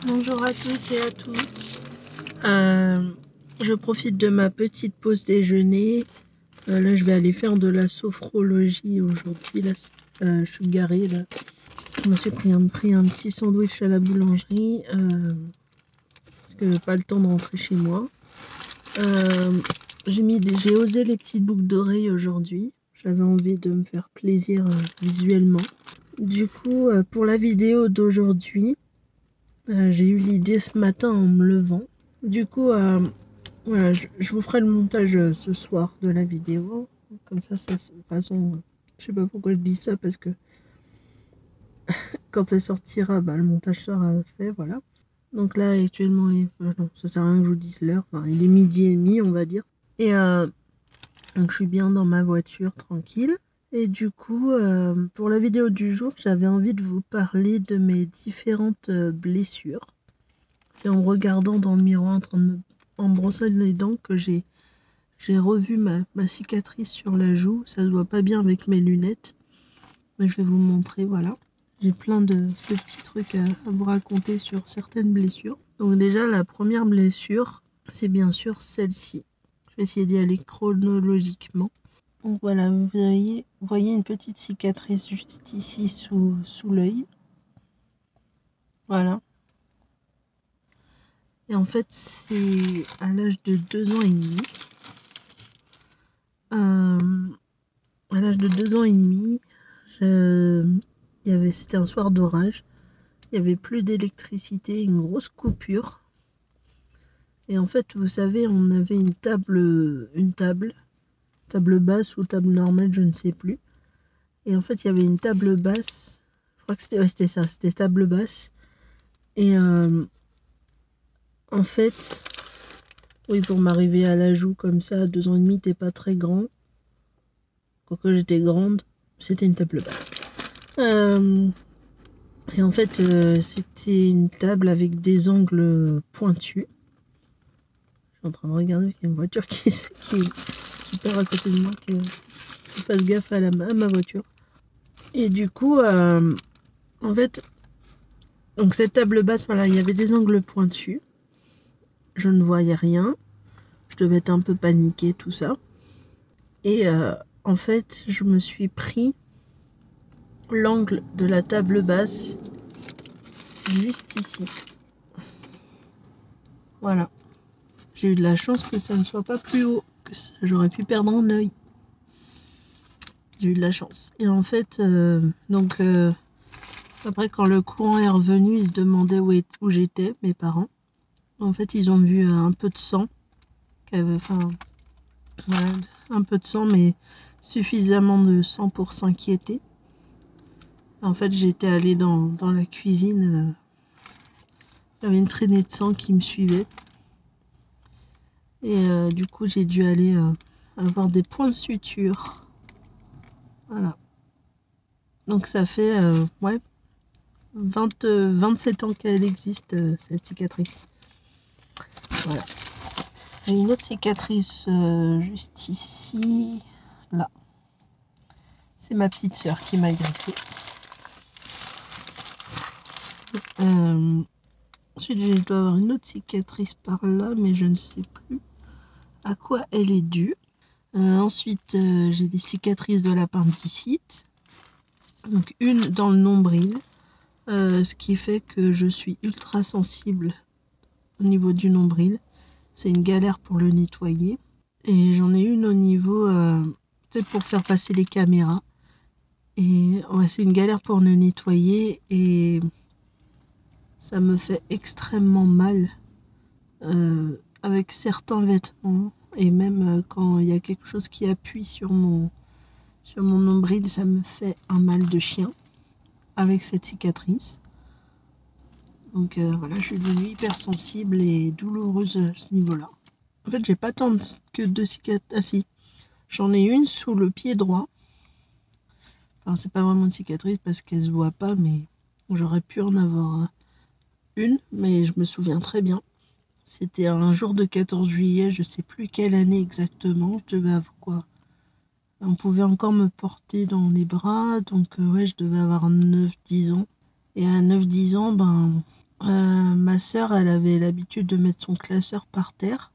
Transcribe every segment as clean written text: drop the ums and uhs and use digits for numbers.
Bonjour à tous et à toutes. Je profite de ma petite pause déjeuner. Là, je vais aller faire de la sophrologie aujourd'hui. Là, je suis garée. Là. Je me suis pris un petit sandwich à la boulangerie. Parce que j'ai pas le temps de rentrer chez moi. J'ai osé les petites boucles d'oreilles aujourd'hui. J'avais envie de me faire plaisir visuellement. Du coup, pour la vidéo d'aujourd'hui, j'ai eu l'idée ce matin en me levant. Du coup, voilà, je vous ferai le montage ce soir de la vidéo. Comme ça, de toute façon, je sais pas pourquoi je dis ça, parce que quand elle sortira, bah, le montage sera fait, voilà. Donc là, actuellement, non, ça sert à rien que je vous dise l'heure. Enfin, il est 12h30, on va dire. Et donc, je suis bien dans ma voiture, tranquille. Et du coup, pour la vidéo du jour, j'avais envie de vous parler de mes différentes blessures. C'est en regardant dans le miroir, en me brossant les dents, que j'ai revu ma cicatrice sur la joue. Ça se voit pas bien avec mes lunettes, mais je vais vous montrer, voilà. J'ai plein de petits trucs à vous raconter sur certaines blessures. Donc déjà, la première blessure, c'est bien sûr celle-ci. Je vais essayer d'y aller chronologiquement. Donc voilà, vous voyez une petite cicatrice juste ici sous l'œil. Voilà. Et en fait, c'est à l'âge de 2 ans et demi. À l'âge de 2 ans et demi, c'était un soir d'orage. Il n'y avait plus d'électricité, une grosse coupure. Et en fait, vous savez, on avait une table basse ou table normale, je ne sais plus. Et en fait, il y avait une table basse. Je crois que c'était ça, c'était table basse. Et en fait, oui, pour m'arriver à la joue comme ça, à 2 ans et demi, t'es pas très grand. Quoique j'étais grande, c'était une table basse. Et en fait, c'était une table avec des angles pointus. Je suis en train de regarder, il y a une voiture qui part à côté de moi, qui fasse gaffe à ma voiture. Et du coup, en fait, donc cette table basse, voilà, il y avait des angles pointus. Je ne voyais rien. Je devais être un peu paniquée, tout ça. Et en fait, je me suis pris l'angle de la table basse juste ici. Voilà. J'ai eu de la chance que ça ne soit pas plus haut, que j'aurais pu perdre un œil. J'ai eu de la chance. Et en fait, après quand le courant est revenu, ils se demandaient où j'étais, mes parents. En fait, ils ont vu un peu de sang. Voilà, un peu de sang, mais suffisamment de sang pour s'inquiéter. En fait, j'étais allée dans la cuisine. J'avais une traînée de sang qui me suivait. Et du coup, j'ai dû aller avoir des points de suture. Voilà. Donc ça fait 27 ans qu'elle existe, cette cicatrice. Voilà. J'ai une autre cicatrice juste ici. Là. C'est ma petite sœur qui m'a griffé. Ensuite, je dois avoir une autre cicatrice par là, mais je ne sais plus à quoi elle est due. Ensuite, j'ai des cicatrices de l'appendicite. Donc une dans le nombril. Ce qui fait que je suis ultra sensible au niveau du nombril. C'est une galère pour le nettoyer. Et j'en ai une au niveau, peut-être pour faire passer les caméras. Et ouais, c'est une galère pour le nettoyer et ça me fait extrêmement mal avec certains vêtements. Et même quand il y a quelque chose qui appuie sur mon nombril, ça me fait un mal de chien avec cette cicatrice. Donc voilà, je suis devenue hypersensible et douloureuse à ce niveau-là. En fait, j'ai pas tant que de cicatrices. Ah si, j'en ai une sous le pied droit. Enfin, c'est pas vraiment une cicatrice parce qu'elle se voit pas, mais j'aurais pu en avoir une, mais je me souviens très bien. C'était un jour de 14 juillet, je sais plus quelle année exactement. Je devais avoir quoi? On pouvait encore me porter dans les bras, donc ouais, je devais avoir 9-10 ans. Et à 9-10 ans, ma sœur, elle avait l'habitude de mettre son classeur par terre.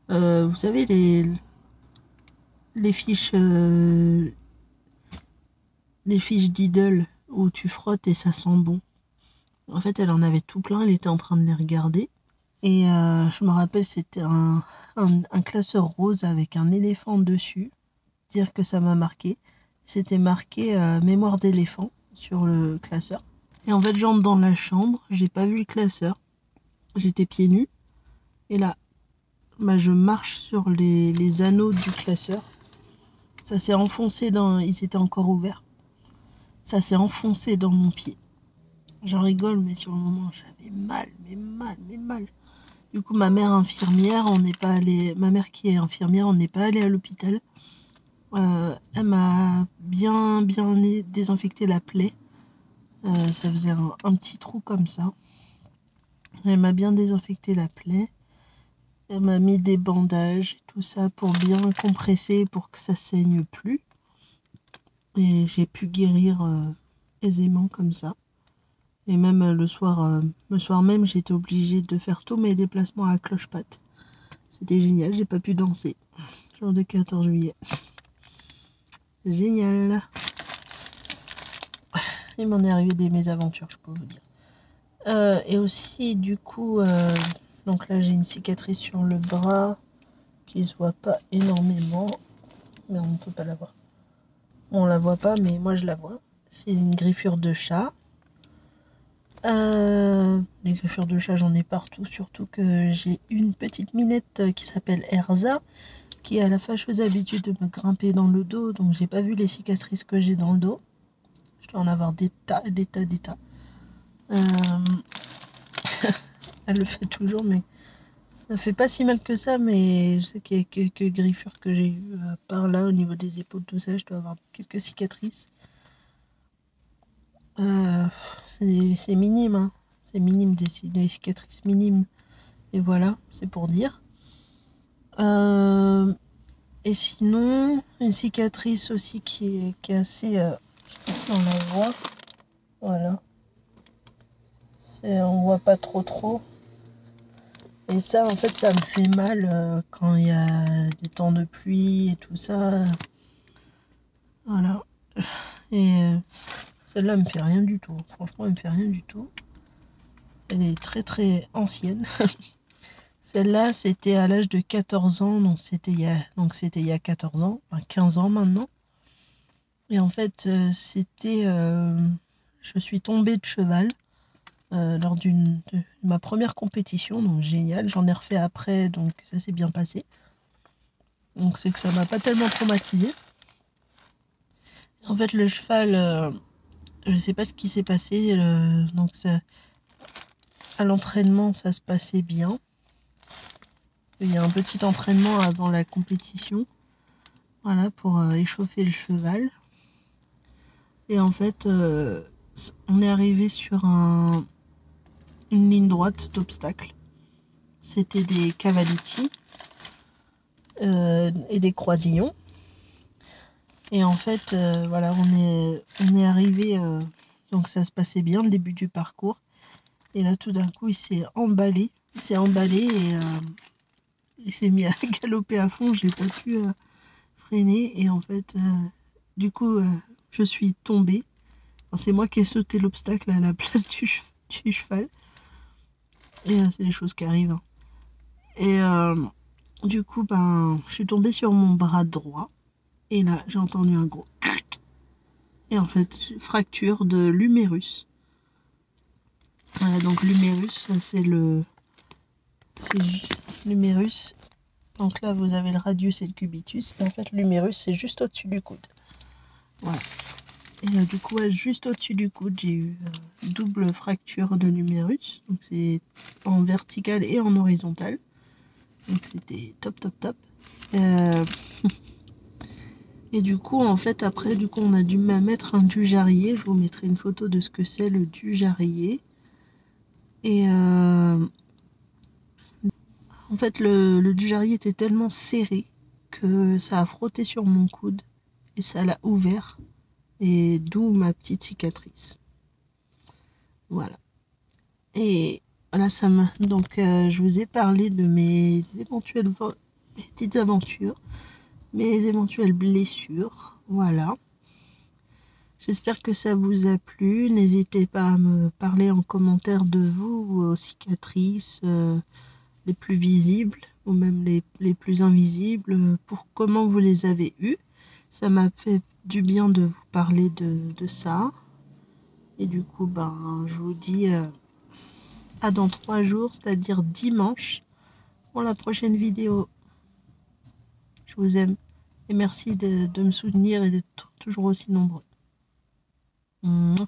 Vous savez, les fiches Diddle où tu frottes et ça sent bon. En fait, elle en avait tout plein, elle était en train de les regarder. Et je me rappelle, c'était un classeur rose avec un éléphant dessus. Dire que ça m'a marqué. C'était marqué mémoire d'éléphant sur le classeur. Et en fait, j'entre dans la chambre, j'ai pas vu le classeur. J'étais pieds nus. Et là, bah, je marche sur les anneaux du classeur. Ça s'est enfoncé dans... Ils étaient encore ouverts. Ça s'est enfoncé dans mon pied. J'en rigole, mais sur le moment, j'avais mal, mais mal. Du coup, ma mère infirmière, on n'est pas allé. Ma mère qui est infirmière, on n'est pas allé à l'hôpital. Elle m'a bien désinfecté la plaie. Ça faisait un petit trou comme ça. Elle m'a bien désinfecté la plaie. Elle m'a mis des bandages et tout ça pour bien compresser pour que ça saigne plus. Et j'ai pu guérir aisément comme ça. Et même le soir même, j'étais obligée de faire tous mes déplacements à cloche-patte. C'était génial, j'ai pas pu danser. Jour de 14 juillet. Génial. Il m'en est arrivé des mésaventures, je peux vous dire. Et aussi, du coup, donc là, j'ai une cicatrice sur le bras qui se voit pas énormément. Mais on ne peut pas la voir. On la voit pas, mais moi, je la vois. C'est une griffure de chat. Les griffures de chat, j'en ai partout, surtout que j'ai une petite minette qui s'appelle Erza, qui a la fâcheuse habitude de me grimper dans le dos, donc j'ai pas vu les cicatrices que j'ai dans le dos. Je dois en avoir des tas. Elle le fait toujours, mais ça fait pas si mal que ça, mais je sais qu'il y a quelques griffures que j'ai eues par là, au niveau des épaules, tout ça, je dois avoir quelques cicatrices. C'est minime, hein. C'est minime, des cicatrices minimes. Et voilà, c'est pour dire. Et sinon, une cicatrice aussi qui est assez... je sais pas si on la voit. Voilà. On voit pas trop. Et ça, en fait, ça me fait mal quand il y a des temps de pluie et tout ça. Voilà. Et celle-là, elle me fait rien du tout. Franchement, elle me fait rien du tout. Elle est très ancienne. Celle-là, c'était à l'âge de 14 ans. Donc, c'était il y a 14 ans. Enfin, 15 ans maintenant. Et en fait, je suis tombée de cheval lors de ma première compétition. Donc, génial. J'en ai refait après. Donc, ça s'est bien passé. Donc, c'est que ça m'a pas tellement traumatisé. En fait, le cheval, je sais pas ce qui s'est passé. Donc, à l'entraînement, ça se passait bien. Il y a un petit entraînement avant la compétition. Voilà, pour échauffer le cheval. Et en fait, on est arrivé sur une ligne droite d'obstacles. C'était des cavaletti et des croisillons. Et en fait, voilà, on est arrivé, donc ça se passait bien le début du parcours. Et là, tout d'un coup, il s'est emballé. Et il s'est mis à galoper à fond. J'ai pas pu freiner. Et en fait, du coup, je suis tombée. Enfin, c'est moi qui ai sauté l'obstacle à la place du cheval. Et c'est des choses qui arrivent, hein. Et du coup, je suis tombée sur mon bras droit. Et là, j'ai entendu un gros... Et en fait, fracture de l'humérus. Voilà, donc l'humérus, c'est l'humérus. Donc là, vous avez le radius et le cubitus. Et en fait, l'humérus, c'est juste au-dessus du coude. Voilà. Et du coup, juste au-dessus du coude, j'ai eu double fracture de l'humérus. Donc c'est en vertical et en horizontal. Donc c'était top. Et du coup, en fait, après, on a dû mettre un du-jarrier. Je vous mettrai une photo de ce que c'est le du-jarrier. Et en fait, le du-jarrier était tellement serré que ça a frotté sur mon coude et ça l'a ouvert. Et d'où ma petite cicatrice. Voilà. Et Voilà, donc je vous ai parlé de mes petites aventures, mes éventuelles blessures. Voilà. J'espère que ça vous a plu. N'hésitez pas à me parler en commentaire de vous, vos cicatrices les plus visibles ou même les plus invisibles, pour comment vous les avez eues. Ça m'a fait du bien de vous parler de ça. Et du coup, ben, je vous dis à dans 3 jours, c'est-à-dire dimanche, pour la prochaine vidéo. Je vous aime et merci de me soutenir et d'être toujours aussi nombreux. Mouah.